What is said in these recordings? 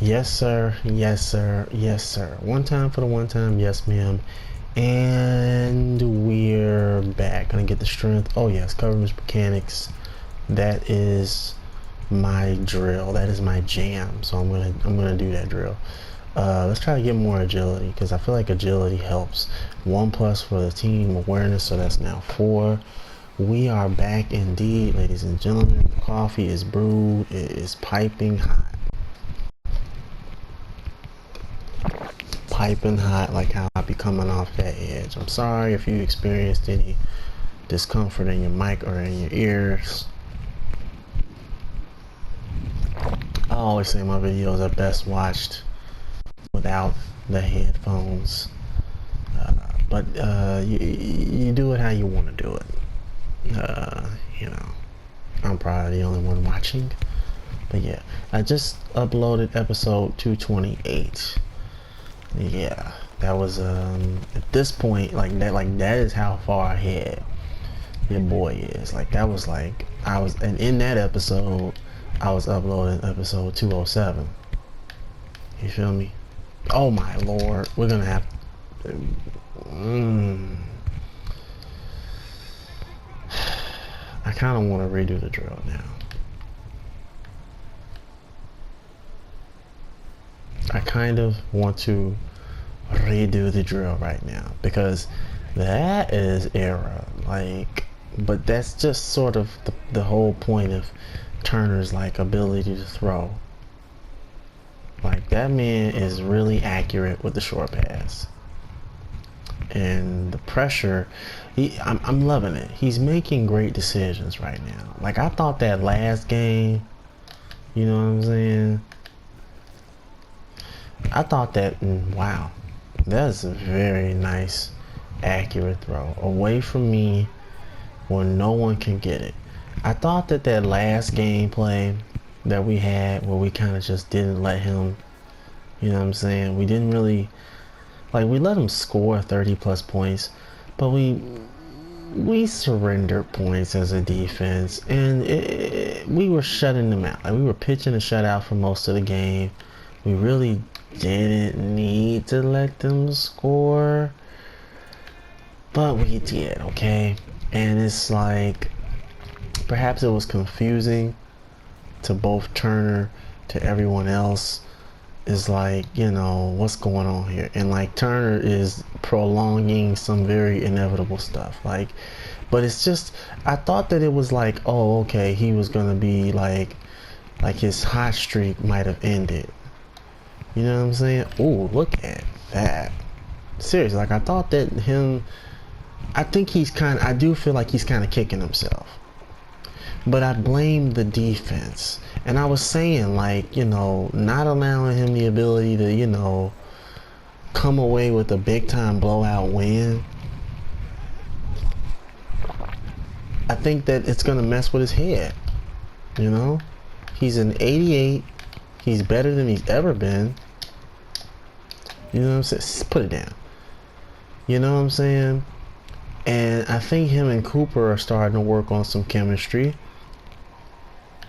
Yes, sir. Yes, sir. Yes, sir. One time for the one time. Yes, ma'am. And we're back. Gonna get the strength. Oh yes, coverage mechanics. That is my drill. That is my jam. So I'm gonna do that drill. Let's try to get more agility because I feel like agility helps. 1+ for the team awareness, so that's now 4. We are back indeed, ladies and gentlemen. The coffee is brewed. It is piping hot. Piping hot, like how I be coming off that edge. I'm sorry if you experienced any discomfort in your mic or in your ears. I always say my videos are best watched without the headphones, but you do it how you want to do it. You know, I'm probably the only one watching, but yeah, I just uploaded episode 228. Yeah, that was at this point, that is how far ahead your boy is. Like that was like and in that episode I was uploading episode 207. You feel me? Oh my lord, we're gonna have I kind of want to redo the drill now. I kind of want to redo the drill right now because that is error. Like, but that's just sort of the whole point of Turner's like ability to throw. Like that man is really accurate with the short pass, and the pressure. I'm loving it. He's making great decisions right now. Like I thought that last game, you know what I'm saying? I thought that, wow, that's a very nice, accurate throw away from me where no one can get it. I thought that last gameplay that we had where we kind of just didn't let him, you know what I'm saying? We didn't really, like we let him score 30 plus points, but we surrendered points as a defense and we were shutting them out. Like we were pitching a shutout for most of the game. We really didn't need to let them score, but we did, okay? And it's like perhaps it was confusing to both Turner, to everyone else. Is like, you know, what's going on here? And like Turner is prolonging some very inevitable stuff, like, but it's just I thought that it was like, oh okay, he was gonna be like his hot streak might have ended. You know what I'm saying? Oh, look at that. Seriously, like I thought that I think I do feel like he's kind of kicking himself. But I blame the defense. And I was saying, like, you know, not allowing him the ability to, you know, come away with a big time blowout win. I think that it's going to mess with his head. You know? He's an 88. He's better than he's ever been. You know what I'm saying? Put it down. You know what I'm saying? And I think him and Cooper are starting to work on some chemistry.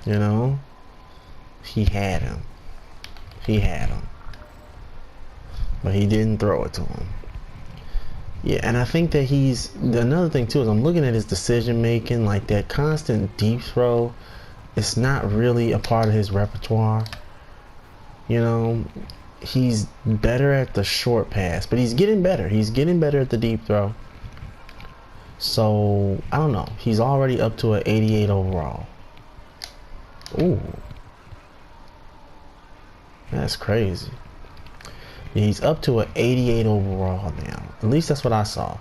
You know? He had him. But he didn't throw it to him. Yeah, and I think that another thing too is I'm looking at his decision making, like that constant deep throw. It's not really a part of his repertoire. You know, he's better at the short pass, but he's getting better. He's getting better at the deep throw. So, I don't know. He's already up to an 88 overall. Ooh. That's crazy. He's up to an 88 overall now. At least that's what I saw.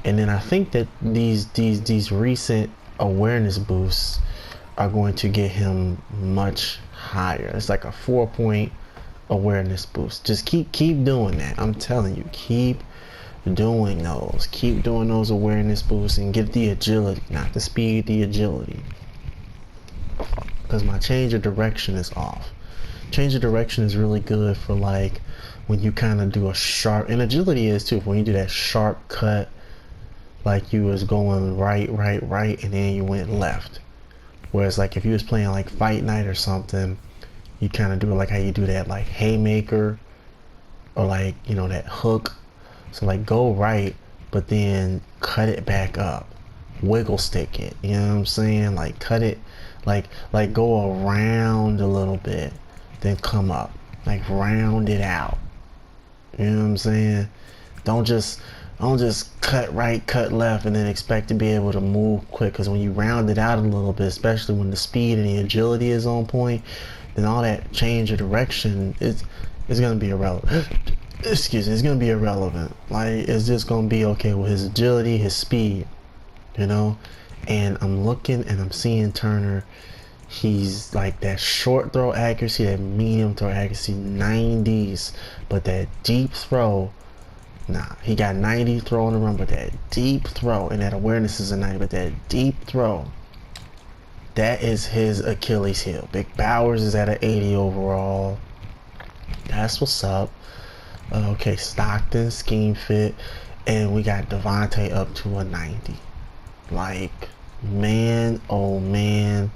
And then I think that these recent awareness boosts are going to get him much higher. It's like a 4-point awareness boost. Just keep doing that. I'm telling you, keep doing those. Keep doing those awareness boosts and get the agility, not the speed, the agility. Because my change of direction is off. Change of direction is really good for like when you kind of do a sharp, and agility is too, when you do that sharp cut, like you was going right, and then you went left. Whereas like if you was playing like Fight Night or something, You kind of do it like how you do that like haymaker, or like, you know, that hook. So like go right, but then cut it back up, wiggle stick it, you know what I'm saying? Like cut it, like go around a little bit, then come up, like round it out, you know what I'm saying? Don't just cut right, cut left, and then expect to be able to move quick. Because when you round it out a little bit, especially when the speed and the agility is on point, then all that change of direction is gonna be irrelevant. Excuse me, it's gonna be irrelevant. Like, it's just gonna be okay with his agility, his speed, you know. And I'm looking and I'm seeing Turner. He's like that short throw accuracy, that medium throw accuracy, 90s, but that deep throw. Nah, he got 90 throw on the run, but that deep throw, and that awareness is a 90, but that deep throw, that is his Achilles heel. Big Bowers is at an 80 overall. That's what's up. Okay, Stockton, scheme fit, and we got Devontae up to a 90. Like, man, oh man,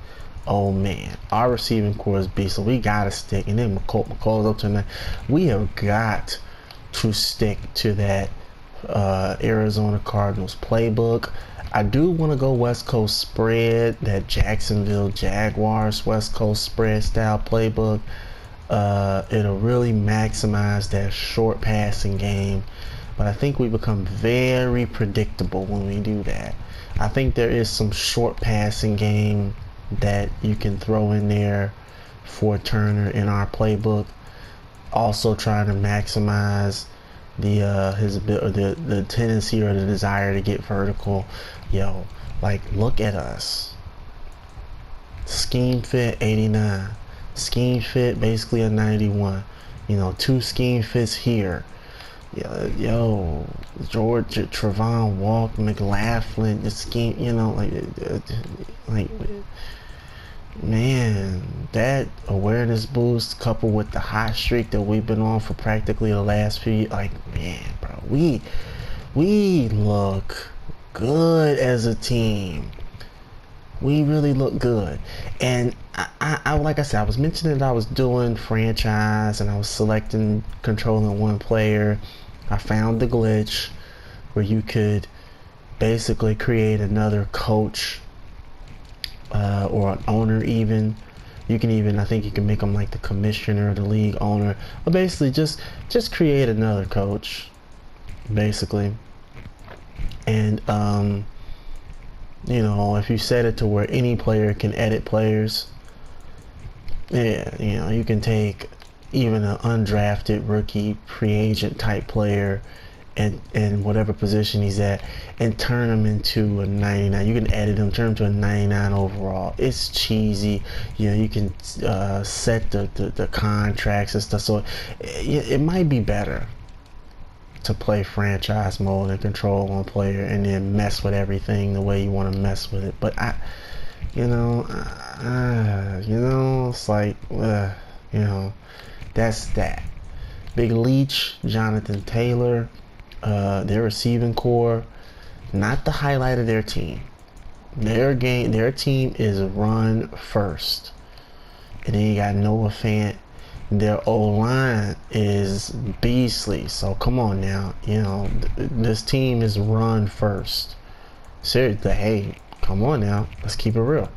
oh man. Our receiving core is beast, so we gotta stick. And then McColl's up to 90. We have got to stick to that Arizona Cardinals playbook. I do want to go West Coast spread, that Jacksonville Jaguars West Coast spread style playbook. It'll really maximize that short passing game, but I think we become very predictable when we do that. I think there is some short passing game that you can throw in there for Turner in our playbook. Also trying to maximize the tendency or the desire to get vertical. Yo, like, look at us. Scheme fit 89. Scheme fit basically a 91. You know, 2 scheme fits here. Yo, George, Trevon Walk, McLaughlin, the scheme, you know, like, man, that awareness boost coupled with the hot streak that we've been on for practically the last few years, like, man, bro, we look good as a team. We really look good. And I like I said, I was mentioning that I was doing franchise and I was selecting, controlling one player. I found the glitch where you could basically create another coach or an owner. Even you can even, I think you can make them like the commissioner, the league owner, or basically just create another coach basically. And you know, if you set it to where any player can edit players, yeah, you know, you can take even an undrafted rookie free agent type player and whatever position he's at and turn him into a 99. You can edit him, turn him to a 99 overall. It's cheesy. You know, you can set the contracts and stuff. So it might be better to play franchise mode and control one player and then mess with everything the way you want to mess with it. But you know, it's like, you know, that's that. Big Leach, Jonathan Taylor, their receiving core, not the highlight of their team. Their team is run first. And then you got Noah Fant. Their O-line is beastly. So come on now, you know, this team is run first. Seriously, hey, come on now, let's keep it real.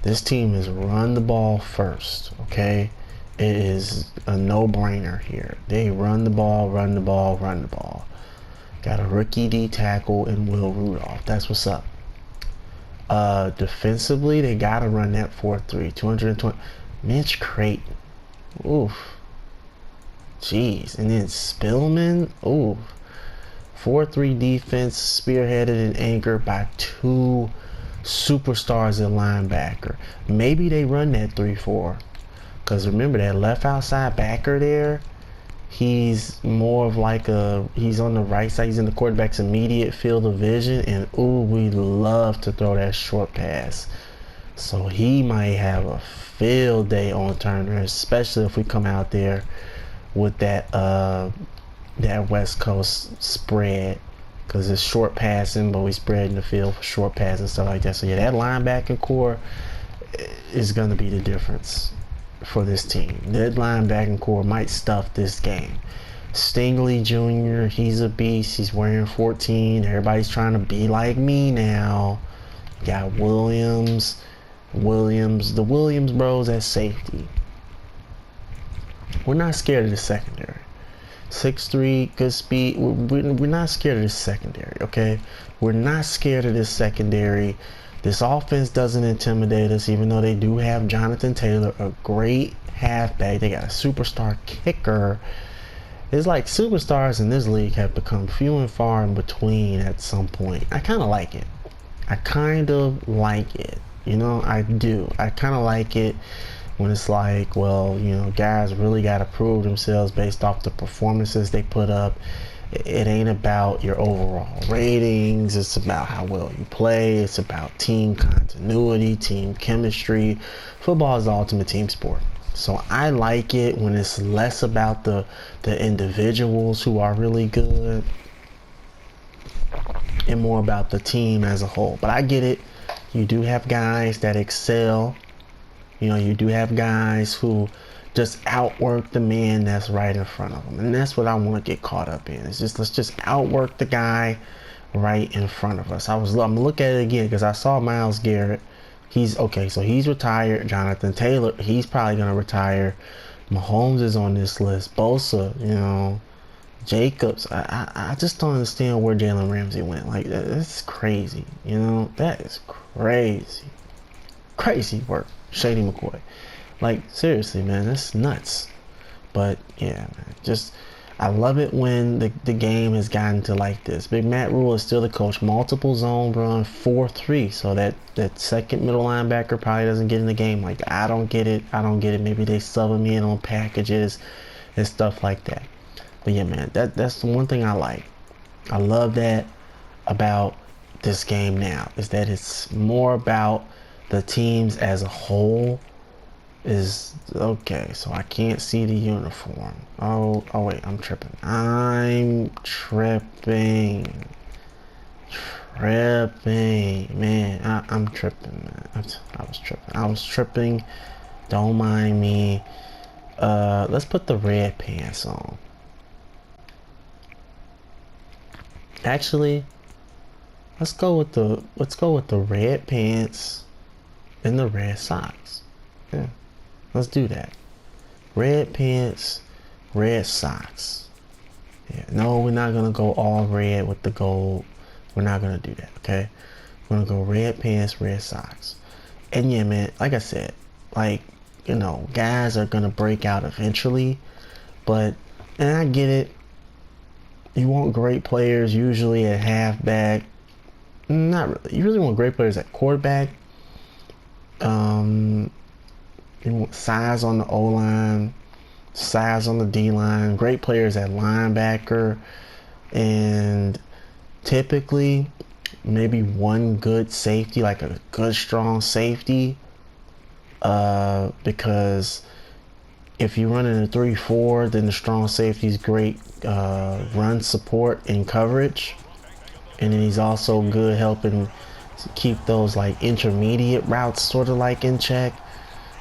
This team is run the ball first, okay? It is a no-brainer here. They run the ball, run the ball, run the ball. Got a rookie D tackle in Will Rudolph. That's what's up. Defensively, they gotta run that 4-3, 220. Mitch Creighton. Oof. Jeez. And then Spillman. Oof. 4-3 defense, spearheaded and anchored by 2 superstars at linebacker. Maybe they run that 3-4. Because remember, that left outside backer there, he's more of like he's on the right side. He's in the quarterback's immediate field of vision. And, ooh, we love to throw that short pass. So he might have a field day on Turner, especially if we come out there with that West Coast spread, because it's short passing, but we spread in the field for short pass and stuff like that. So yeah, that linebacking core is going to be the difference. for this team. That linebacking core might stuff this game. Stingley Jr., he's a beast. He's wearing 14. Everybody's trying to be like me now. Got Williams, the Williams bros at safety. We're not scared of the secondary. 6'3", good speed. We're not scared of this secondary, okay? We're not scared of this secondary. This offense doesn't intimidate us, even though they do have Jonathan Taylor, a great halfback. They got a superstar kicker. It's like superstars in this league have become few and far in between at some point. I kind of like it. You know, I do. I kind of like it when it's like, well, you know, guys really got to prove themselves based off the performances they put up. It ain't about your overall ratings. It's about how well you play. It's about team continuity, team chemistry. Football is the ultimate team sport. So I like it when it's less about the individuals who are really good and more about the team as a whole. But I get it. You do have guys that excel. You know, you do have guys who just outwork the man that's right in front of them. And that's what I want to get caught up in. It's just, let's just outwork the guy right in front of us. I'm look at it again because I saw Myles Garrett. He's okay, so he's retired. Jonathan Taylor, he's probably going to retire. Mahomes is on this list. Bosa, you know, Jacobs. I just don't understand where Jalen Ramsey went. Like, that's crazy. You know, that is crazy. Crazy work. Shady McCoy. Like, seriously, man, that's nuts. But yeah, man, just I love it when the game has gotten to like this. Big Matt Rule is still the coach. Multiple zone run, 4-3. So that second middle linebacker probably doesn't get in the game like that. I don't get it. Maybe they sub him in on packages and stuff like that. But yeah, man, that's the one thing I like. I love that about this game now, is that it's more about the teams as a whole. Is okay, so I can't see the uniform. Oh wait, I'm tripping. Man, I'm tripping, man. I was tripping. Don't mind me. Let's put the red pants on. Actually, let's go with the red pants and the red socks. Yeah. Let's do that. Red pants, red socks. Yeah, no, we're not gonna go all red with the gold. We're not gonna do that, okay? We're gonna go red pants, red socks. And yeah, man, like I said, like, you know, guys are gonna break out eventually, and I get it. You want great players usually at halfback. Not really. You really want great players at quarterback. You want size on the O-line, size on the D-line, great players at linebacker, and typically maybe one good safety, like a good strong safety, because if you run in a 3-4, then the strong safety is great run support and coverage, and then he's also good helping keep those like intermediate routes sort of like in check.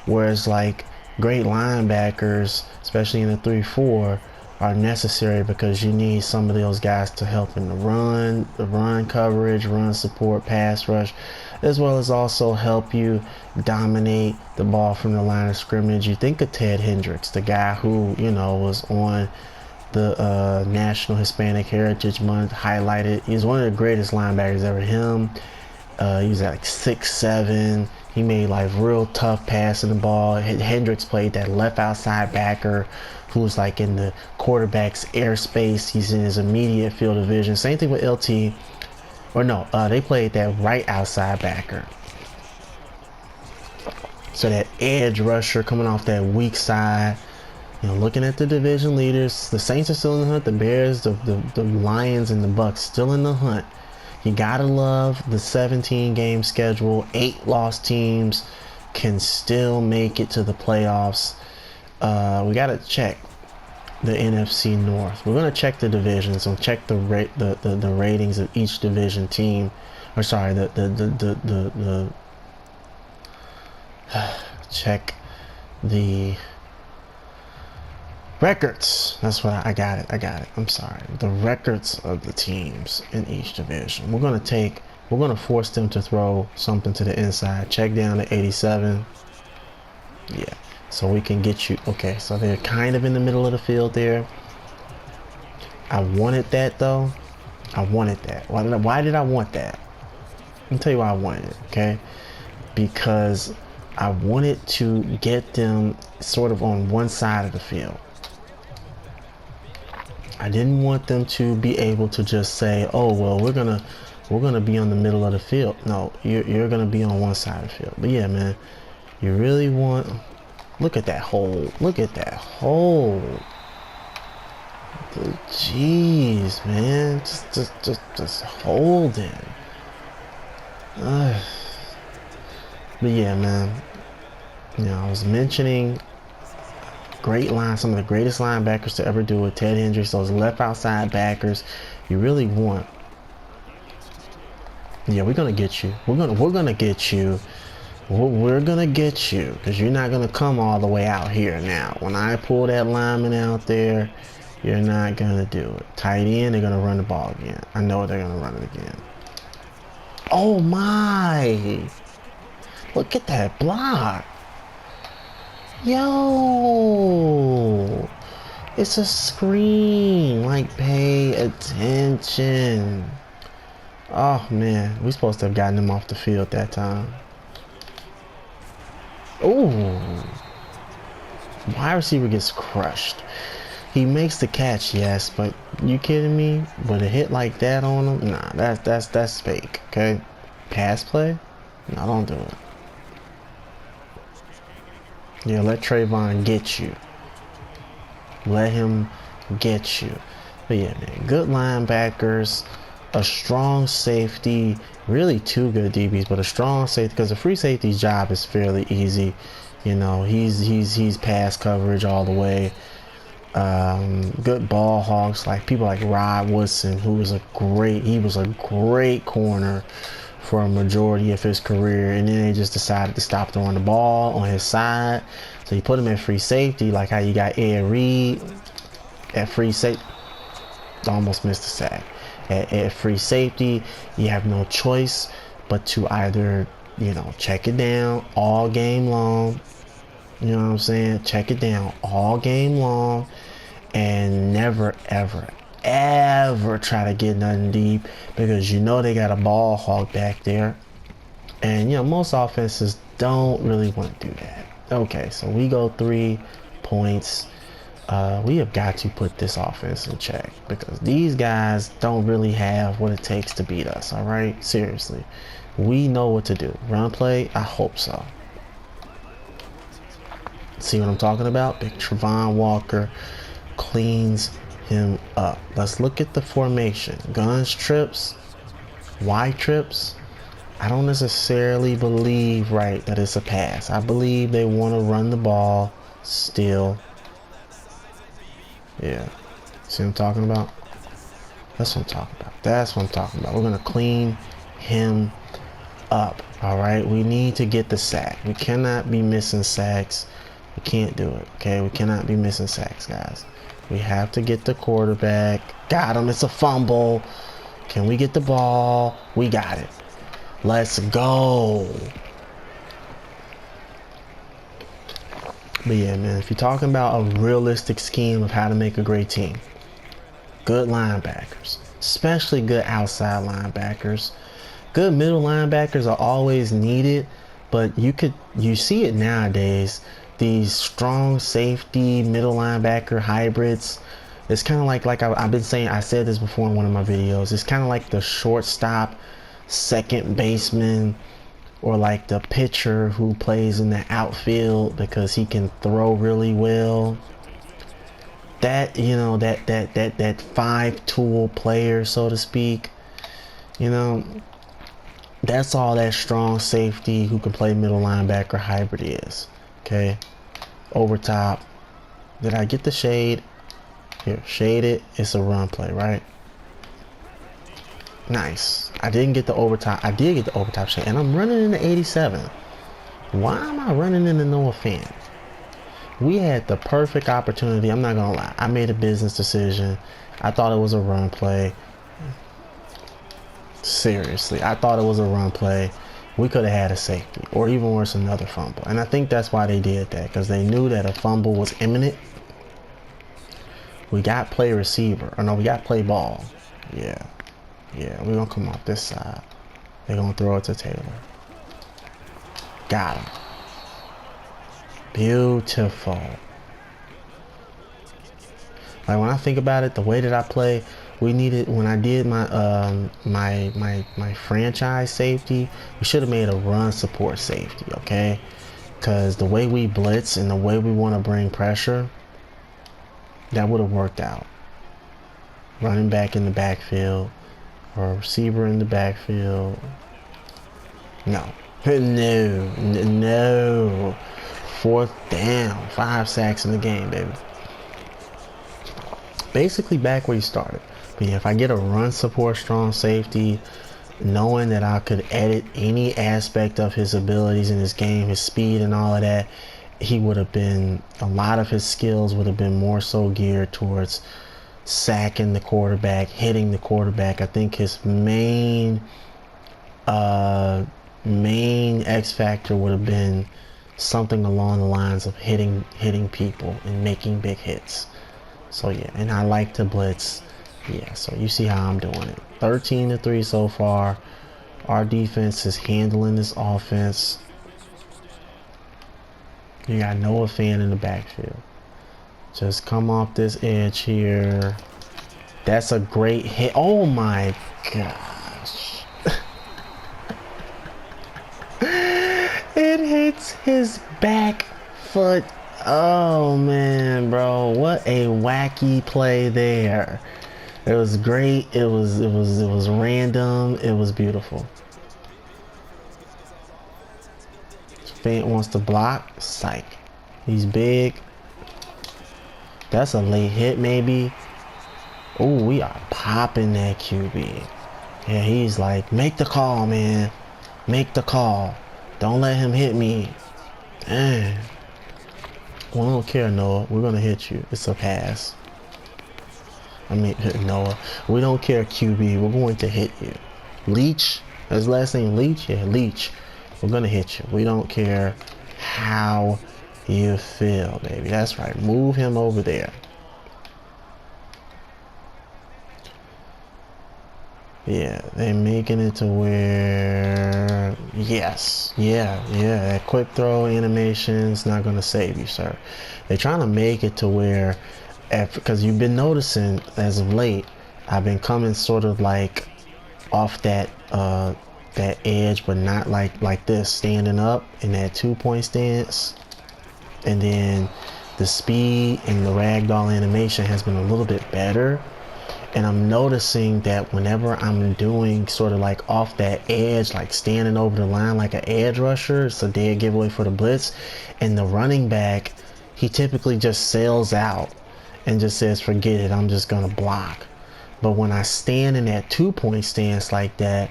Whereas like great linebackers, especially in the 3-4, are necessary because you need some of those guys to help in the run coverage, run support, pass rush, as well as also help you dominate the ball from the line of scrimmage. You think of Ted Hendricks, the guy who, you know, was on the National Hispanic Heritage Month, highlighted. He's one of the greatest linebackers ever. Him. He was like 6'7". He made like real tough passing the ball. Hendricks played that left outside backer who was like in the quarterback's airspace. He's in his immediate field of vision. Same thing with LT. Or no, they played that right outside backer. So that edge rusher coming off that weak side. You know, looking at the division leaders, the Saints are still in the hunt. The Bears, the Lions, and the Bucks still in the hunt. You gotta love the 17-game schedule. 8 lost teams can still make it to the playoffs. We gotta check the NFC North. We're gonna check the divisions and check the ratings of each division team. Or sorry, the check the records. That's what I got it. I'm sorry. The records of the teams in each division. We're gonna force them to throw something to the inside. Check down to 87. Yeah. So we can get you. Okay. So they're kind of in the middle of the field there. I wanted that though. I wanted that. Why did I want that? Let me tell you why I wanted it. Okay. Because I wanted to get them sort of on one side of the field. I didn't want them to be able to just say, "Oh, well, we're gonna be on the middle of the field." No, you're gonna be on one side of the field. But yeah, man, you really want. Look at that hole. Look at that hole. Jeez, man, just hold it. But yeah, man. You know, I was mentioning great line, some of the greatest linebackers to ever do it. Ted Hendricks, those left outside backers. You really want. Yeah, we're gonna get you. We're gonna get you. We're gonna get you because you're not gonna come all the way out here now. When I pull that lineman out there, you're not gonna do it. Tight end, they're gonna run the ball again. I know they're gonna run it again. Oh my! Look at that block. Yo, it's a screen. Like, pay attention. Oh man, we supposed to have gotten him off the field that time. Ooh, wide receiver gets crushed. He makes the catch, yes, but you kidding me? But a hit like that on him, nah, that's fake. Okay, pass play, no, don't do it. Yeah, let Trayvon get you. Let him get you. But yeah, man, good linebackers, a strong safety, really two good DBs, but a strong safety because the free safety's job is fairly easy. You know, he's pass coverage all the way. Good ball hawks, like people like Rod Woodson, who was a great corner for a majority of his career, and then they just decided to stop throwing the ball on his side, so you put him at free safety, like how you got Ed Reed at free safety. Almost missed the sack. At free safety, you have no choice but to either, you know, check it down all game long. You know what I'm saying? Check it down all game long and never ever try to get nothing deep because you know they got a ball hog back there. And you know, most offenses don't really want to do that. Okay, so we go 3 points. We have got to put this offense in check because these guys don't really have what it takes to beat us. All right, seriously, we know what to do. Run play, I hope so. See what I'm talking about? Big Trevon Walker cleans him up. Let's look at the formation. Guns trips, Y trips. I don't necessarily believe that it's a pass. I believe they want to run the ball still. Yeah. See what I'm talking about? That's what I'm talking about. That's what I'm talking about. We're going to clean him up. All right. We need to get the sack. We cannot be missing sacks. We can't do it. Okay. We cannot be missing sacks, guys. We have to get the quarterback. Got him. It's a fumble. Can we get the ball? We got it. Let's go. But yeah, man, if you're talking about a realistic scheme of how to make a great team, good linebackers, especially good outside linebackers. Good middle linebackers are always needed, but you see it nowadays. These strong safety middle linebacker hybrids. It's kind of like I've been saying. I said this before in one of my videos. It's kind of like the shortstop, second baseman, or like the pitcher who plays in the outfield because he can throw really well. That, you know, that five-tool player, so to speak. You know, that's all that strong safety who can play middle linebacker hybrid is. Okay, over top. Did I get the shade? Here, shade it. It's a run play, right? Nice. I didn't get the overtop. I did get the overtop shade, and I'm running into 87. Why am I running into Noah Fant? We had the perfect opportunity. I'm not gonna lie. I made a business decision. I thought it was a run play. Seriously, I thought it was a run play. We could have had a safety, or even worse, another fumble. And I think that's why they did that, because they knew that a fumble was imminent. We got play receiver. Or no, we got play ball. Yeah. Yeah, we're going to come off this side. They're going to throw it to Taylor. Got him. Beautiful. Like, when I think about it, the way that I play, we needed, when I did my my franchise safety, we should have made a run support safety, okay? Because the way we blitz and the way we want to bring pressure, that would have worked out. Running back in the backfield, or a receiver in the backfield. No. No. 4th down. 5 sacks in the game, baby. Basically back where you started. But yeah, if I get a run support strong safety, knowing that I could edit any aspect of his abilities in his game, his speed and all of that, he would have been, a lot of his skills would have been more so geared towards sacking the quarterback, hitting the quarterback. I think his main X factor would have been something along the lines of hitting people and making big hits. So yeah, and I like to blitz. Yeah, so you see how I'm doing it. 13-3 so far. Our defense is handling this offense. You got Noah Fan in the backfield. Just come off this edge here. That's a great hit. Oh my gosh. It hits his back foot. Oh man, bro. What a wacky play there. It was great. It was random. It was beautiful. Fant wants to block. Psych. He's big. That's a late hit, maybe. Oh, we are popping that QB. Yeah, he's like, make the call, man. Make the call. Don't let him hit me. Dang. Well, I don't care, Noah. We're going to hit you. It's a pass. I mean, Noah. We don't care, QB. We're going to hit you. Leach. His last name Leach? Yeah, Leach. We're going to hit you. We don't care how you feel, baby. That's right. Move him over there. Yeah, they're making it to where, yes, yeah, that quick throw animation's not gonna save you, sir. They're trying to make it to where, because you've been noticing as of late, I've been coming sort of like off that that edge, but not like this, standing up in that 2-point stance, and then the speed and the ragdoll animation has been a little bit better. And I'm noticing that whenever I'm doing sort of like off that edge, like standing over the line like an edge rusher, it's a dead giveaway for the blitz. And the running back, he typically just sails out and just says, forget it, I'm just going to block. But when I stand in that 2-point stance like that,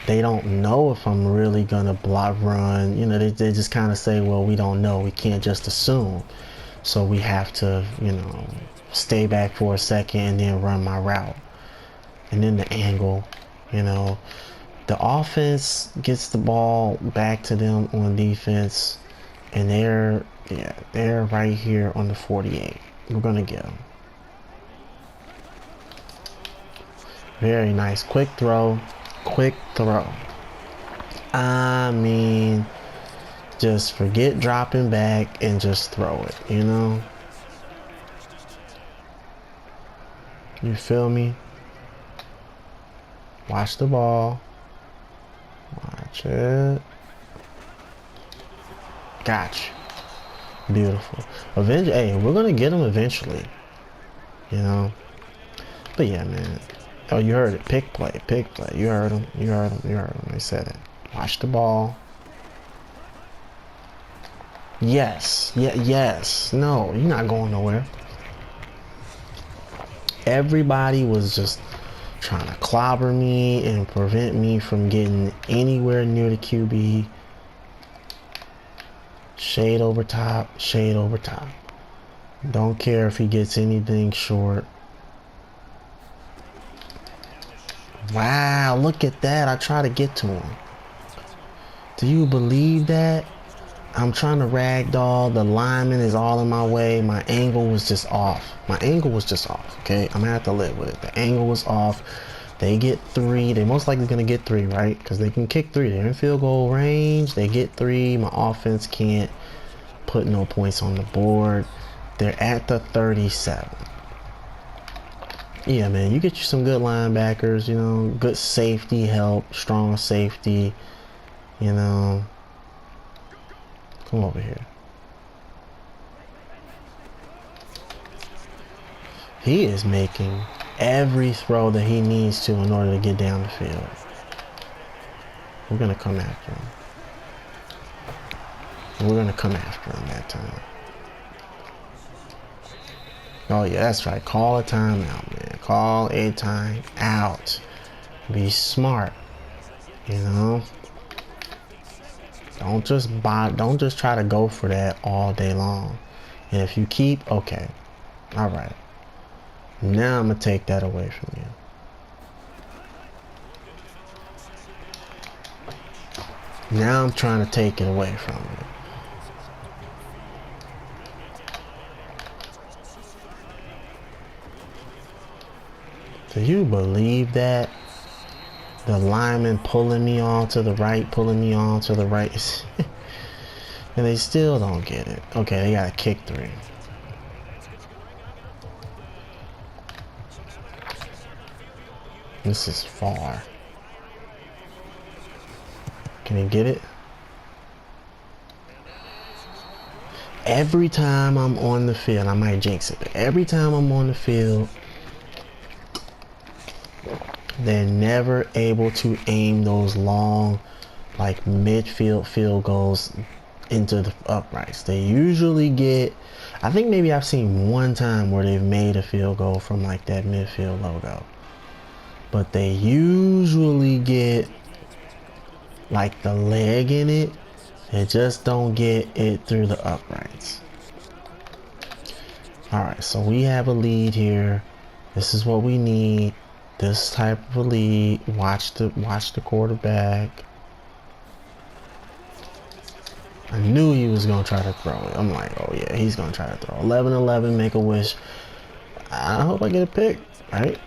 they don't know if I'm really going to block run. You know, they just kind of say, well, we don't know. We can't just assume. So we have to, you know, stay back for a second and then run my route. And then the angle, you know, the offense gets the ball back to them on defense, and they're right here on the 48. We're gonna get them. Very nice. Quick throw. I mean, just forget dropping back and just throw it, you know? You feel me? Watch the ball. Watch it. Gotcha. Beautiful. Eventually, hey, we're gonna get him eventually. You know? But yeah, man. Oh, you heard it. Pick play. You heard him. They said it. Watch the ball. Yes. Yes. No, you're not going nowhere. Everybody was just trying to clobber me and prevent me from getting anywhere near the QB. Shade over top. Shade over top. Don't care if he gets anything short. Wow, look at that. I try to get to him. Do you believe that? I'm trying to ragdoll. The lineman is all in my way. My angle was just off. My angle was just off, okay? I'm gonna have to live with it. The angle was off. They get 3. They most likely gonna get 3, right? Because they can kick 3. They're in field goal range. They get 3. My offense can't put no points on the board. They're at the 37. Yeah, man, you get you some good linebackers, you know, good safety help, strong safety, you know. Come over here. He is making every throw that he needs to in order to get down the field. We're going to come after him. We're going to come after him that time. Oh, yeah, that's right. Call a timeout, man. Call a timeout. Be smart, you know. Don't just try to go for that all day long. And if you keep, okay, all right. Now I'm gonna take that away from you. Now I'm trying to take it away from you. Do you believe that? The lineman pulling me on to the right, pulling me on to the right. And they still don't get it. Okay, they gotta kick 3. This is far. Can he get it? Every time I'm on the field, I might jinx it, but every time I'm on the field, they're never able to aim those long, like midfield field goals into the uprights. They usually get, I think maybe I've seen one time where they've made a field goal from like that midfield logo. But they usually get like the leg in it. They just don't get it through the uprights. Alright, so we have a lead here. This is what we need. This type of a lead. Watch the quarterback. I knew he was gonna try to throw it. I'm like, oh yeah, he's gonna try to throw. 11-11, make a wish. I hope I get a pick, right?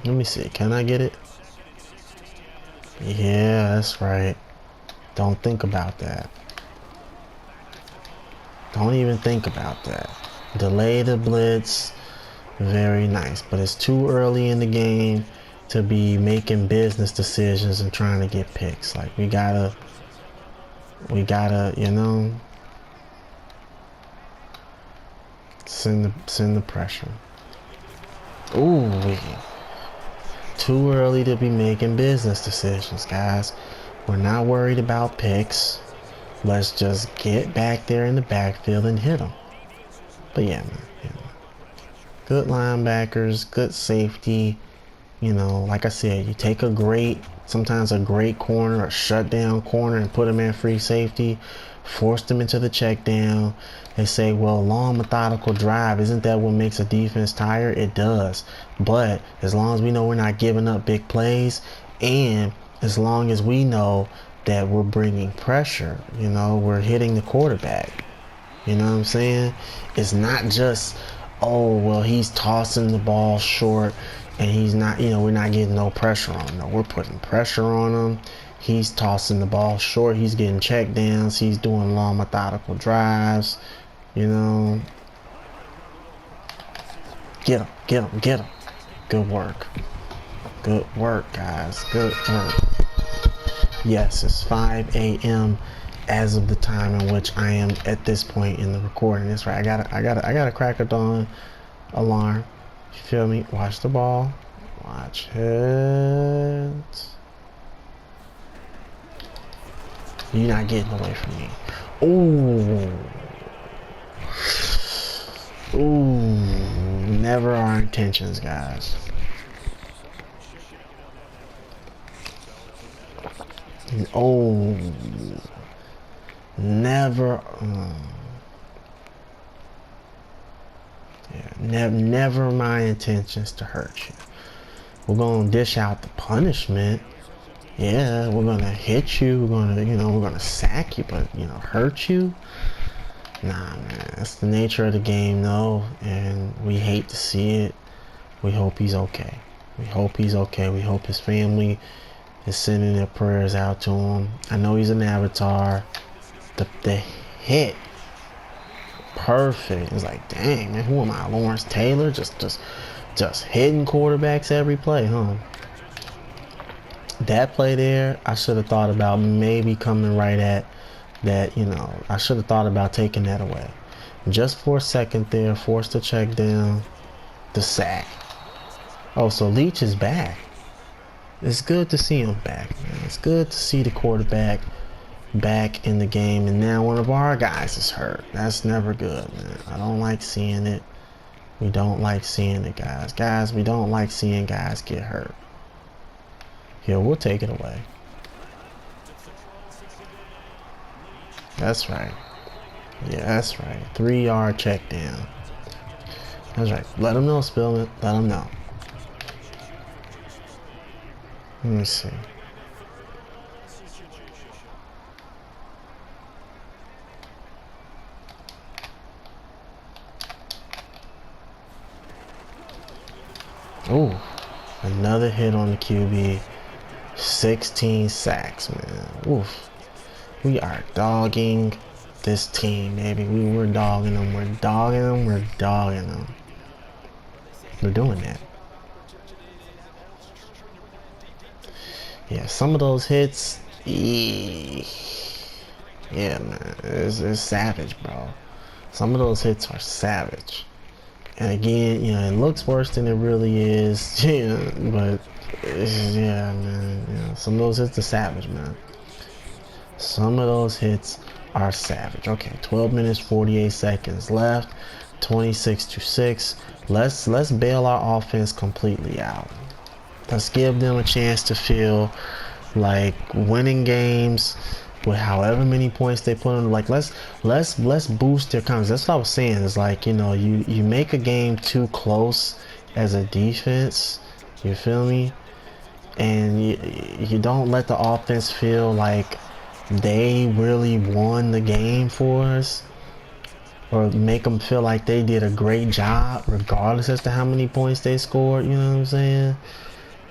Let me see. Can I get it? Yeah, that's right. Don't think about that. Don't even think about that. Delay the blitz. Very nice. But it's too early in the game to be making business decisions and trying to get picks. Like we gotta, you know, send the pressure. Ooh, too early to be making business decisions, guys. We're not worried about picks. Let's just get back there in the backfield and hit them. But yeah, man. Good linebackers, good safety. You know, like I said, you take sometimes a great corner, a shutdown corner, and put them in free safety, force them into the check down. They say, well, long methodical drive, isn't that what makes a defense tired? It does. But as long as we know we're not giving up big plays, and as long as we know that we're bringing pressure, you know, we're hitting the quarterback. You know what I'm saying? It's not just, oh, well, he's tossing the ball short and he's not, you know, we're not getting no pressure on him. No, we're putting pressure on him. He's tossing the ball short. He's getting check downs. He's doing long methodical drives, you know. Get him, get him, get him. Good work. Good work, guys. Good work. Yes, it's 5 a.m. as of the time in which I am at this point in the recording. That's right. I got a crack of dawn alarm. You feel me? Watch the ball. Watch it. You're not getting away from me. Ooh. Ooh. Never our intentions, guys. Oh. Never, never my intentions to hurt you. We're gonna dish out the punishment. Yeah, we're gonna hit you. We're gonna sack you, but hurt you. Nah, man, that's the nature of the game, though, and we hate to see it. We hope he's okay. We hope he's okay. We hope his family is sending their prayers out to him. I know he's an avatar. The hit, perfect. It's like, dang, man, who am I, Lawrence Taylor? Just hitting quarterbacks every play, huh? That play there, I should have thought about maybe coming right at that. I should have thought about taking that away. Just for a second there, forced to check down, the sack. Oh, so Leach is back. It's good to see him back, man. It's good to see the quarterback back in the game, and now one of our guys is hurt. That's never good, man. I don't like seeing it. We don't like seeing it, guys. Guys, we don't like seeing guys get hurt. Here, we'll take it away. That's right. Yeah, that's right. 3-yard check down. That's right. Let them know, Spillman. Let them know. Let me see. Ooh, another hit on the QB. 16 sacks, man. Oof. We are dogging this team, baby. We're dogging them. We're dogging them. We're dogging them. We're doing that. Yeah, some of those hits, yeah, man, it's savage, bro. Some of those hits are savage. And again, it looks worse than it really is. Yeah, but yeah, man. Some of those hits are savage, man. Some of those hits are savage. Okay, 12 minutes, 48 seconds left. 26-6. Let's bail our offense completely out. Let's give them a chance to feel like winning games with however many points they put on. Like let's boost their confidence. That's what I was saying. It's like you make a game too close as a defense. You feel me? And you don't let the offense feel like they really won the game for us, or make them feel like they did a great job regardless as to how many points they scored. You know what I'm saying?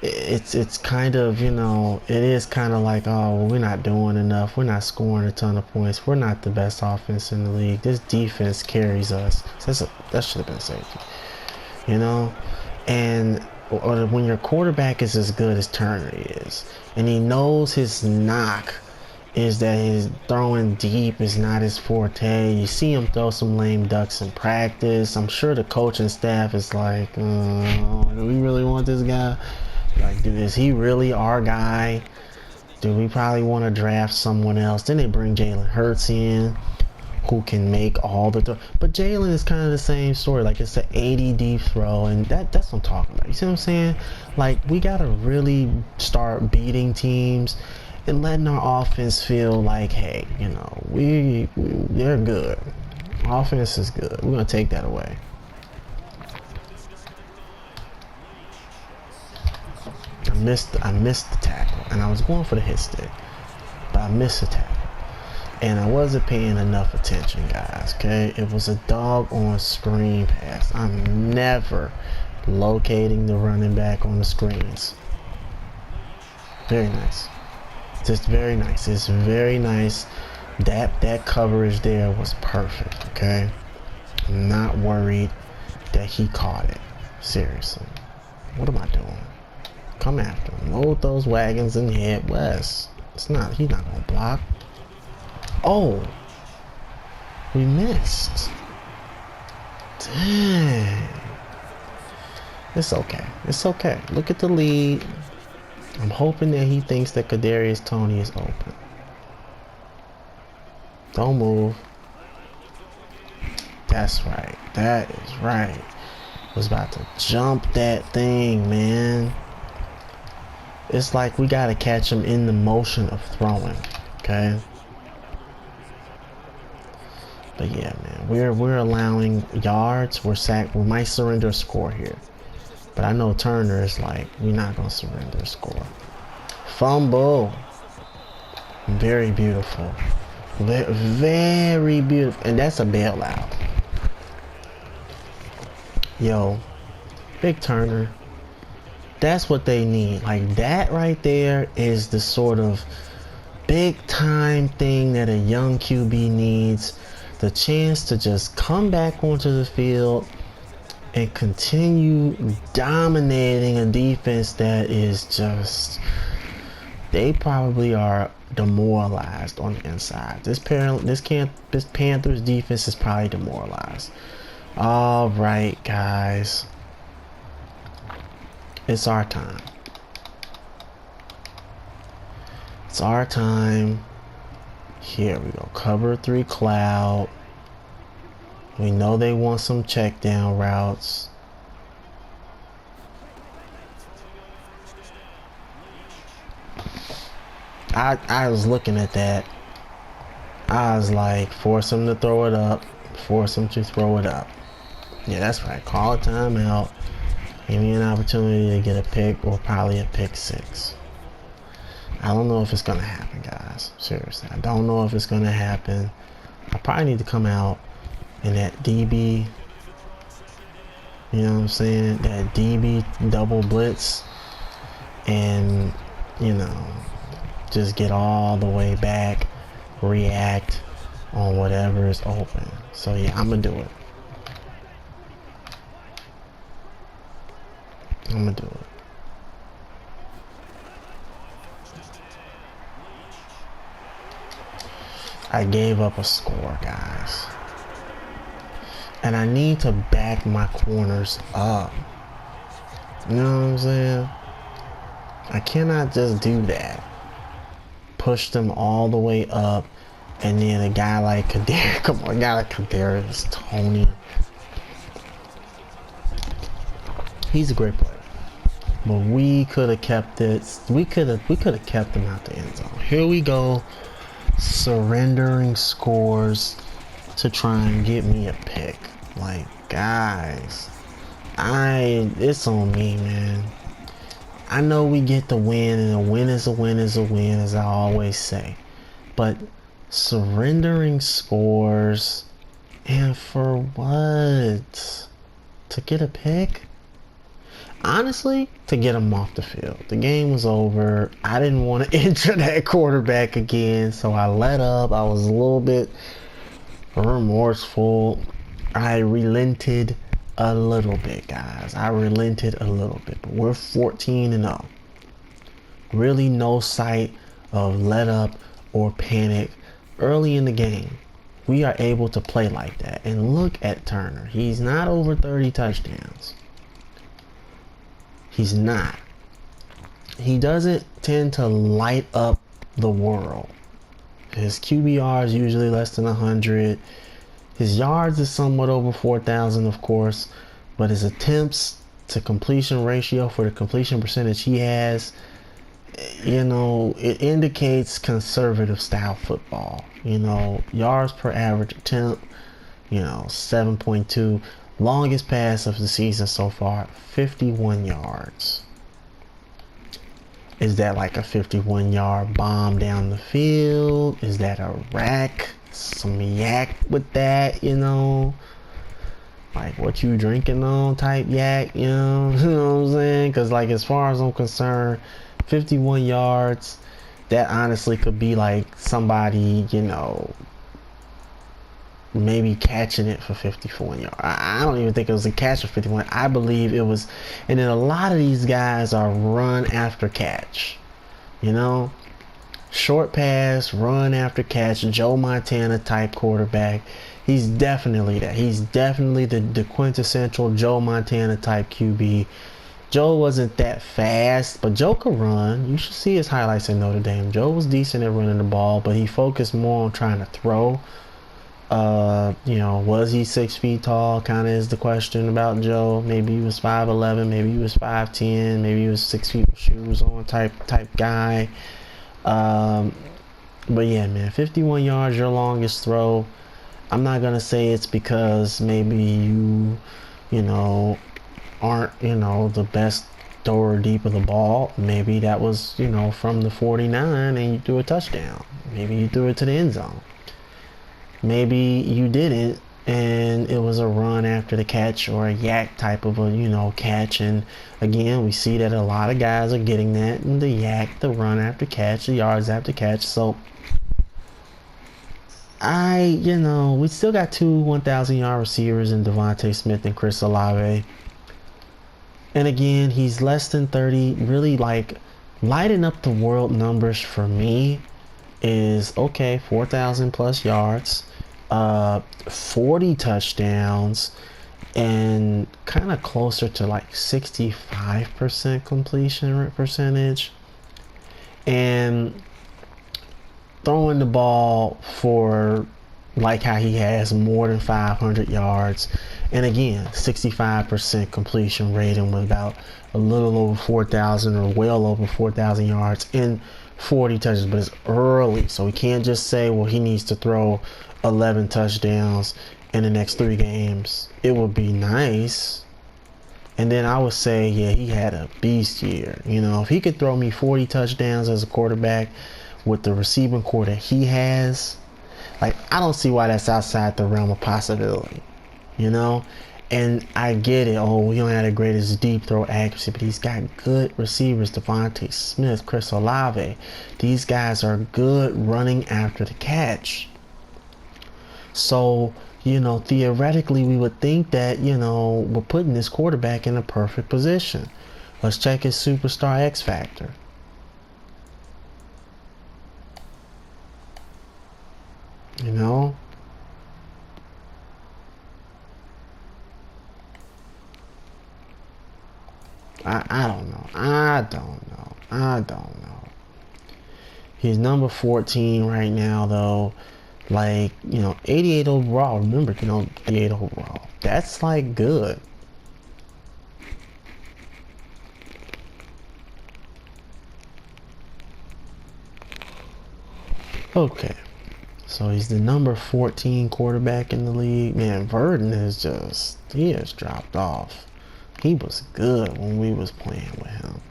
It's kind of, it is kind of like, oh, well, we're not doing enough. We're not scoring a ton of points. We're not the best offense in the league. This defense carries us. So that should have been safety, and when your quarterback is as good as Turner is, and he knows his knock is that his throwing deep is not his forte. You see him throw some lame ducks in practice. I'm sure the coaching staff is like, do we really want this guy? Like, dude, is he really our guy? Do we probably want to draft someone else? Then they bring Jalen Hurts in, who can make all the throw. But Jalen is kind of the same story. Like, it's an 80 deep throw, and that's what I'm talking about. You see what I'm saying? Like, we got to really start beating teams and letting our offense feel like, hey, they're good. Offense is good. We're going to take that away. I missed the tackle, and I was going for the hit stick, but I missed the tackle, and I wasn't paying enough attention, guys. Okay, it was a dog on screen pass. I'm never locating the running back on the screens. Very nice, just very nice. It's very nice. That coverage there was perfect. Okay, I'm not worried that he caught it. Seriously, what am I doing? Come after him. Load those wagons and head west. He's not gonna block. Oh, we missed. Dang. It's okay. It's okay. Look at the lead. I'm hoping that he thinks that Kadarius Toney is open. Don't move. That's right. That is right. Was about to jump that thing, man. It's like we gotta catch him in the motion of throwing, okay? But yeah, man, we're allowing yards. We might surrender a score here. But I know Turner is like, we're not gonna surrender a score. Fumble. Very beautiful. Very beautiful. And that's a bailout. Yo, Big Turner. That's what they need. Like, that right there is the sort of big time thing that a young QB needs. The chance to just come back onto the field and continue dominating a defense that is just, they probably are demoralized on the inside. This Panthers defense is probably demoralized. All right, guys, it's our time. It's our time. Here we go. Cover 3 cloud. We know they want some check down routes. I was looking at that. I was like, force him to throw it up. Force him to throw it up. Yeah, that's right. Call a timeout. Give me an opportunity to get a pick or probably a pick 6. I don't know if it's going to happen, guys. Seriously. I don't know if it's going to happen. I probably need to come out in that DB, you know what I'm saying? That DB double blitz and, you know, just get all the way back, react on whatever is open. So yeah, I'm gonna do it. I'm gonna do it. I gave up a score, guys. And I need to back my corners up. You know what I'm saying? I cannot just do that. Push them all the way up. And then a guy like Kadarius, come on, a guy like Kadarius Toney. He's a great player. But we could have kept it. We could have kept him out the end zone. Here we go. Surrendering scores to try and get me a pick. Like, guys, it's on me, man. I know we get the win, and a win is a win is a win, as I always say. But surrendering scores, and for what? To get a pick? Honestly, to get him off the field. The game was over. I didn't want to enter that quarterback again, so I let up. I was a little bit remorseful. I relented a little bit, guys. I relented a little bit. But we're 14-0. Really no sight of let up or panic early in the game. We are able to play like that. And look at Turner. He's not over 30 touchdowns. He's not. He doesn't tend to light up the world. His QBR is usually less than 100. His yards is somewhat over 4,000, of course, but his attempts to completion ratio for the completion percentage he has, you know, it indicates conservative style football. You know, yards per average attempt, you know, 7.2. Longest pass of the season so far, 51 yards. Is that like a 51-yard bomb down the field? Is that a rack? Some yak with that, you know? Like, what you drinking on type yak, you know? You know what I'm saying? Because, like, as far as I'm concerned, 51 yards, that honestly could be like somebody, you know, maybe catching it for 54 yards. I don't even think it was a catch for 51. I believe it was. And then a lot of these guys are run after catch. You know? Short pass, run after catch, Joe Montana type quarterback. He's definitely that. He's definitely the quintessential Joe Montana type QB. Joe wasn't that fast, but Joe could run. You should see his highlights in Notre Dame. Joe was decent at running the ball, but he focused more on trying to throw. You know, was he 6 feet tall? Kind of is the question about Joe. Maybe he was 5'11", maybe he was 5'10", maybe he was 6 feet with shoes on type guy. But yeah, man, 51 yards, your longest throw. I'm not gonna say it's because maybe you know, aren't, the best thrower deep of the ball. Maybe that was, from the 49 and you threw a touchdown. Maybe you threw it to the end zone. Maybe you didn't and it was a run after the catch or a yak type of a, catch. And again, we see that a lot of guys are getting that in the yak, the run after catch, the yards after catch. So we still got two 1,000 yard receivers in Devontae Smith and Chris Olave. And again, he's less than 30. Really, like, lighting up the world numbers for me is, okay, 4,000 plus yards, 40 touchdowns, and kind of closer to like 65% completion percentage. And throwing the ball for like how he has more than 500 yards, and again 65% completion rating with about a little over 4,000 or well over 4,000 yards and 40 touches. But it's early, so we can't just say, well, he needs to throw 11 touchdowns in the next 3 games. It would be nice. And then I would say, yeah, he had a beast year. If he could throw me 40 touchdowns as a quarterback with the receiving core that he has, like, I don't see why that's outside the realm of possibility, And I get it. Oh, he don't have the greatest deep throw accuracy, but he's got good receivers. Devontae Smith, Chris Olave. These guys are good running after the catch. So, theoretically, we would think that, we're putting this quarterback in a perfect position. Let's check his superstar X factor. I don't know. I don't know. He's number 14 right now, though. Like, 88 overall. Remember, 88 overall. That's like good. Okay. So he's the number 14 quarterback in the league. Man, Verdon he has dropped off. He was good when we was playing with him,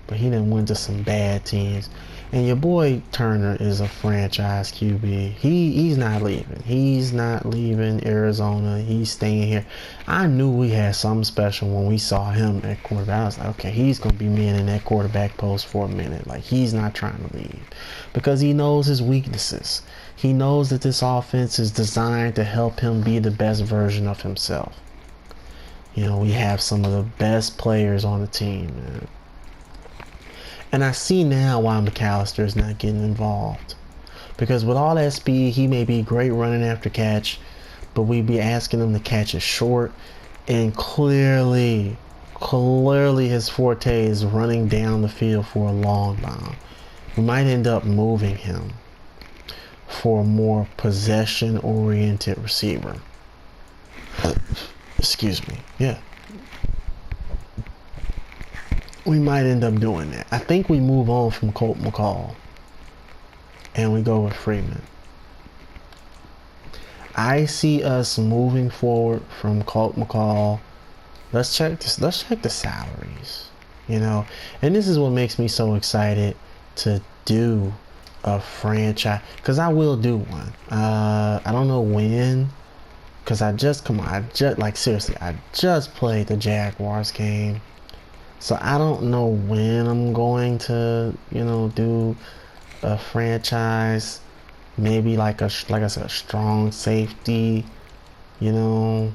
but he done went to some bad teams. And your boy Turner is a franchise QB. He's not leaving. He's not leaving Arizona. He's staying here. I knew we had something special when we saw him at quarterback. I was like, okay, he's gonna be manning that quarterback post for a minute. Like, he's not trying to leave because he knows his weaknesses. He knows that this offense is designed to help him be the best version of himself. We have some of the best players on the team, man. And I see now why McAllister is not getting involved. Because with all that speed, he may be great running after catch, but we'd be asking him to catch it short. And clearly his forte is running down the field for a long bomb. We might end up moving him for a more possession-oriented receiver. Excuse me. Yeah. We might end up doing that. I think we move on from Colt McCall and we go with Freeman. I see us moving forward from Colt McCall. Let's check this. Let's check the salaries. And this is what makes me so excited to do a franchise, because I will do one. I don't know when. Because I just played the Jaguars game. So I don't know when I'm going to, do a franchise. Maybe like I said, a strong safety, might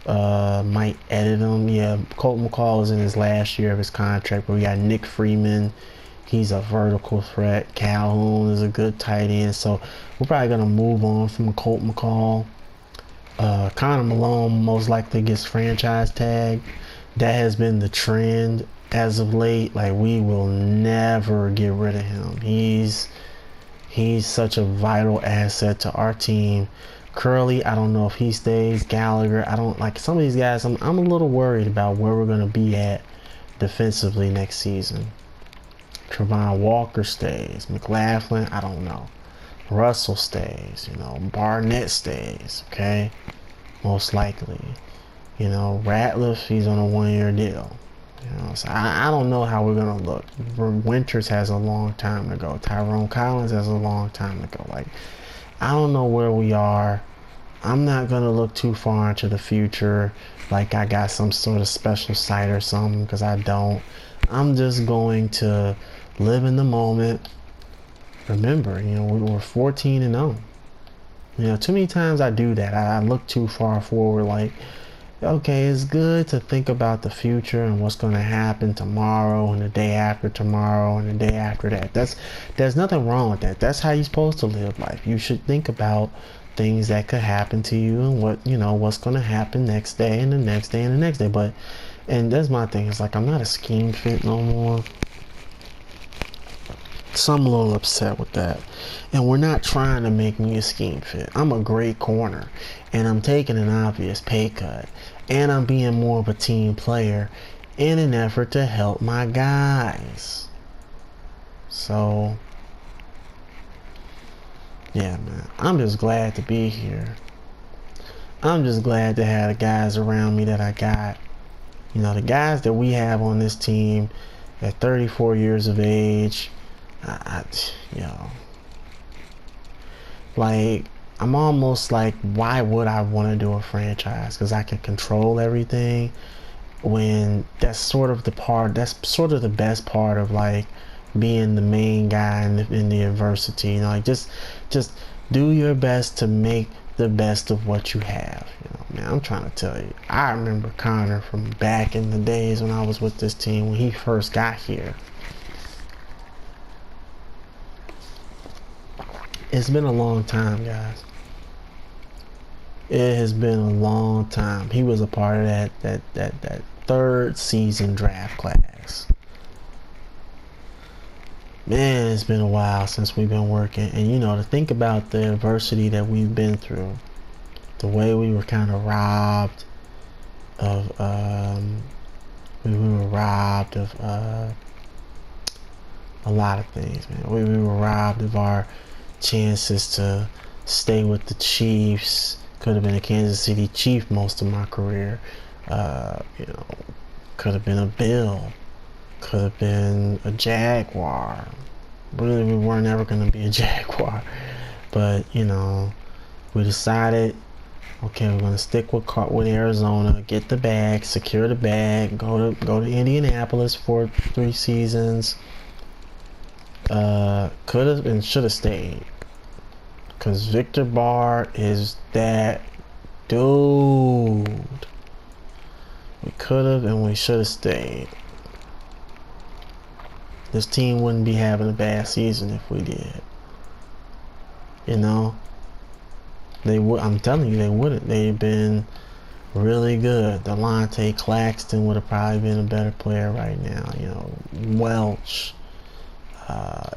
edit them. Yeah, Colt McCall is in his last year of his contract, but we got Nick Freeman. He's a vertical threat. Calhoun is a good tight end. So we're probably going to move on from Colt McCall. Connor Malone most likely gets franchise tag. That has been the trend as of late. Like, we will never get rid of him. He's such a vital asset to our team. Curly, I don't know if he stays. Gallagher, I don't like some of these guys. I'm a little worried about where we're gonna be at defensively next season. Trevon Walker stays. McLaughlin, I don't know. Russell stays. You know, Barnett stays. Okay, most likely. You know, Ratliff, he's on a 1-year deal. You know, so I don't know how we're gonna look. Winters has a long time to go. Tyrone Collins has a long time to go. Like, I don't know where we are. I'm not gonna look too far into the future, like I got some sort of special sight or something, because I don't. I'm just going to live in the moment. Remember, you know, we're 14-0. You know, too many times I do that. I look too far forward, like, okay, it's good to think about the future and what's going to happen tomorrow and the day after tomorrow and the day after that. There's nothing wrong with that. That's how you're supposed to live life. You should think about things that could happen to you and what's going to happen next day and the next day and the next day. And that's my thing. It's like, I'm not a scheme fit no more. So I'm a little upset with that. And we're not trying to make me a scheme fit. I'm a great corner, and I'm taking an obvious pay cut, and I'm being more of a team player in an effort to help my guys. So, yeah, man. I'm just glad to be here. I'm just glad to have the guys around me that I got. You know, the guys that we have on this team at 34 years of age, you know, like, I'm almost like, why would I want to do a franchise? Because I can control everything. When that's sort of the best part of, like, being the main guy in the adversity. You know, like, just do your best to make the best of what you have. You know, man, I'm trying to tell you. I remember Connor from back in the days when I was with this team when he first got here. It's been a long time, guys. It has been a long time. He was a part of that third season draft class. Man, it's been a while since we've been working. And, you know, to think about the adversity that we've been through, the way we were kind of robbed of, we were robbed of a lot of things, man. We were robbed of our chances to stay with the Chiefs. Could have been a Kansas City Chief most of my career. You know, could have been a Bill. Could have been a Jaguar. Really, we weren't ever going to be a Jaguar. But, you know, we decided, okay, we're going to stick with Arizona, get the bag, secure the bag, go to Indianapolis for 3 seasons. Could have and should have stayed. Because Victor Barr is that dude. We could have and we should have stayed. This team wouldn't be having a bad season if we did. You know? They would. I'm telling you, they wouldn't. They've been really good. Delonte Claxton would have probably been a better player right now. You know, Welch.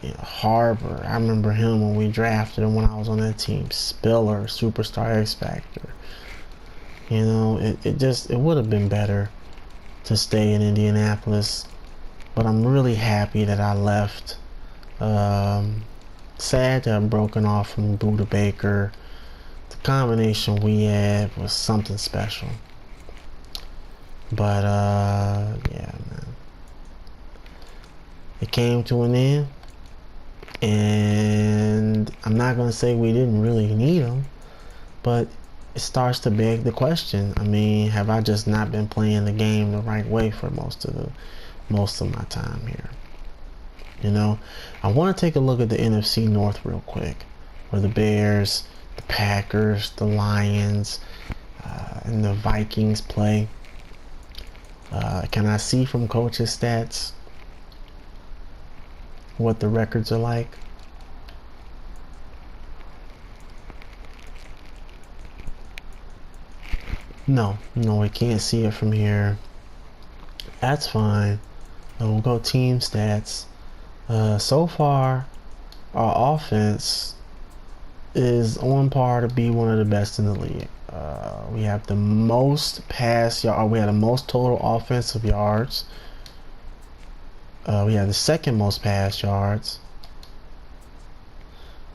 You know, Harbor. I remember him when we drafted him when I was on that team. Spiller, Superstar X Factor. You know, it would have been better to stay in Indianapolis, but I'm really happy that I left. Sad to have broken off from Buda Baker. The combination we had was something special. But yeah, man. It came to an end, and I'm not going to say we didn't really need them, but it starts to beg the question. I mean, have I just not been playing the game the right way for most of my time here? You know, I want to take a look at the NFC North real quick, where the Bears, the Packers, the Lions, and the Vikings play. Can I see from coaches' stats what the records are like? No, we can't see it from here. That's fine. We'll go team stats. So far, our offense is on par to be one of the best in the league. We have the most pass yard. We have the most total offensive yards. We have the second most pass yards.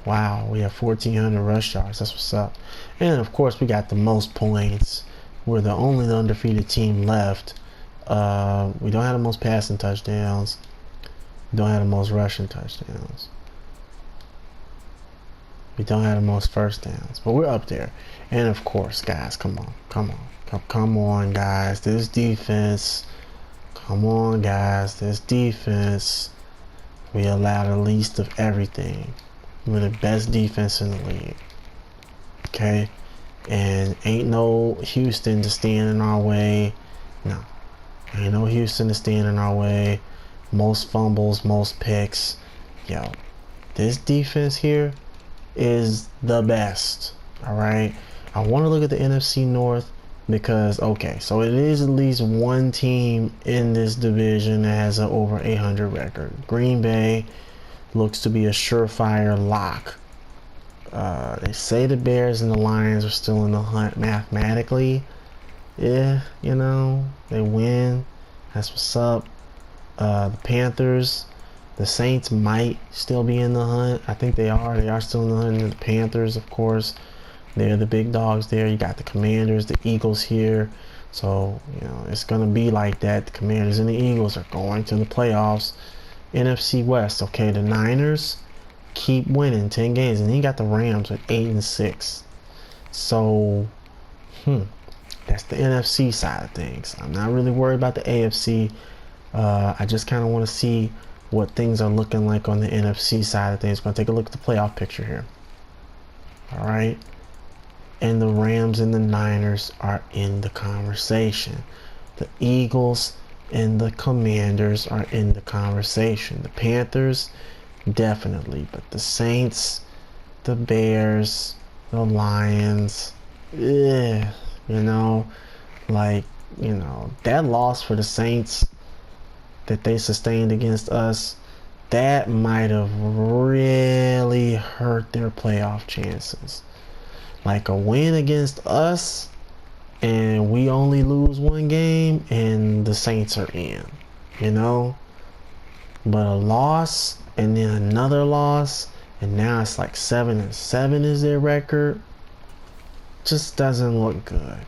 Wow, we have 1,400 rush yards. That's what's up. And of course, we got the most points. We're the only undefeated team left. We don't have the most passing touchdowns. We don't have the most rushing touchdowns. We don't have the most first downs, but we're up there. And of course, guys, come on, guys. This defense. Come on, guys. This defense. We allow the least of everything. We're the best defense in the league. Okay? And ain't no Houston to stand in our way. No. Ain't no Houston to stand in our way. Most fumbles, most picks. Yo, this defense here is the best. Alright? I want to look at the NFC North because, okay, so it is at least one team in this division that has an over 800 record. Green Bay looks to be a surefire lock. They say the Bears and the Lions are still in the hunt mathematically. Yeah, you know, they win. That's what's up. The Panthers, the Saints might still be in the hunt. I think they are. They are still in the hunt. And the Panthers, of course, they're the big dogs there. You got the Commanders, the Eagles here. So, you know, it's going to be like that. The Commanders and the Eagles are going to the playoffs. NFC West, okay, the Niners keep winning 10 games. And then you got the Rams with 8-6. So, that's the NFC side of things. I'm not really worried about the AFC. I just kind of want to see what things are looking like on the NFC side of things. Going to take a look at the playoff picture here. All right. And the Rams and the Niners are in the conversation. The Eagles and the Commanders are in the conversation. The Panthers, definitely. But the Saints, the Bears, the Lions, you know, like, you know, that loss for the Saints that they sustained against us, that might have really hurt their playoff chances. Like a win against us and we only lose one game and the Saints are in, you know? But a loss and then another loss and now it's like 7-7 is their record. Just doesn't look good.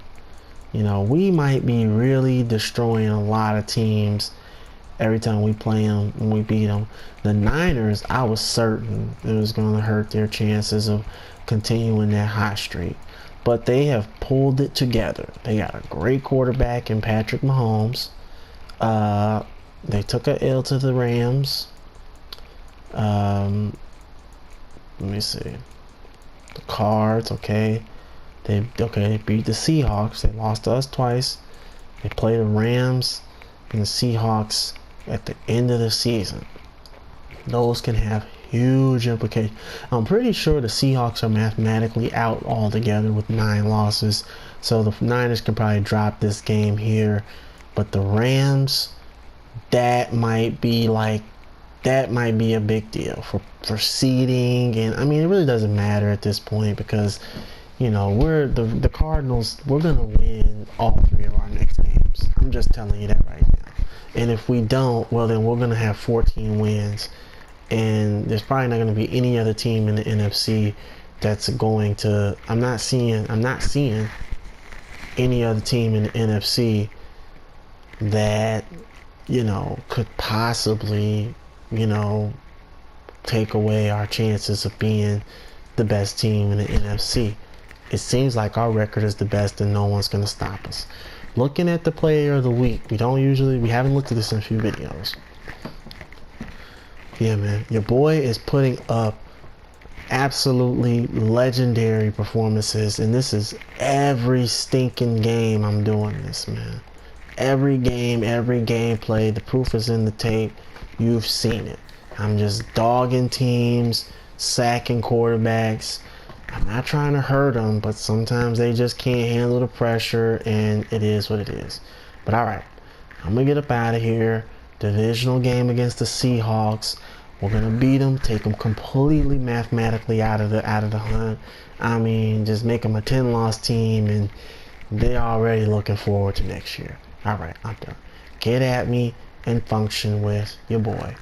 You know, we might be really destroying a lot of teams every time we play them, when we beat them. The Niners, I was certain it was going to hurt their chances of continuing that hot streak. But they have pulled it together. They got a great quarterback in Patrick Mahomes. They took an L to the Rams. Let me see. The Cards, okay. They beat the Seahawks. They lost to us twice. They play the Rams and the Seahawks at the end of the season. Those can have huge implications. I'm pretty sure the Seahawks are mathematically out altogether with 9 losses. So the Niners can probably drop this game here. But the Rams, that might be a big deal for seeding. And I mean, it really doesn't matter at this point because, you know, we're the Cardinals, we're going to win all 3 of our next games. I'm just telling you that right now. And if we don't, well, then we're going to have 14 wins. And there's probably not going to be any other team in the NFC that's going to, I'm not seeing any other team in the NFC that, you know, could possibly, you know, take away our chances of being the best team in the NFC. It seems like our record is the best and no one's going to stop us. Looking at the player of the week, we haven't looked at this in a few videos. Yeah, man, your boy is putting up absolutely legendary performances, and this is every stinking game I'm doing this, man. Every game, every gameplay, the proof is in the tape. You've seen it. I'm just dogging teams, sacking quarterbacks. I'm not trying to hurt them, but sometimes they just can't handle the pressure, and it is what it is. But all right, I'm going to get up out of here. Divisional game against the Seahawks. We're going to beat them, take them completely mathematically out of the hunt. I mean, just make them a 10-loss team, and they're already looking forward to next year. All right, I'm done. Get at me and function with your boy.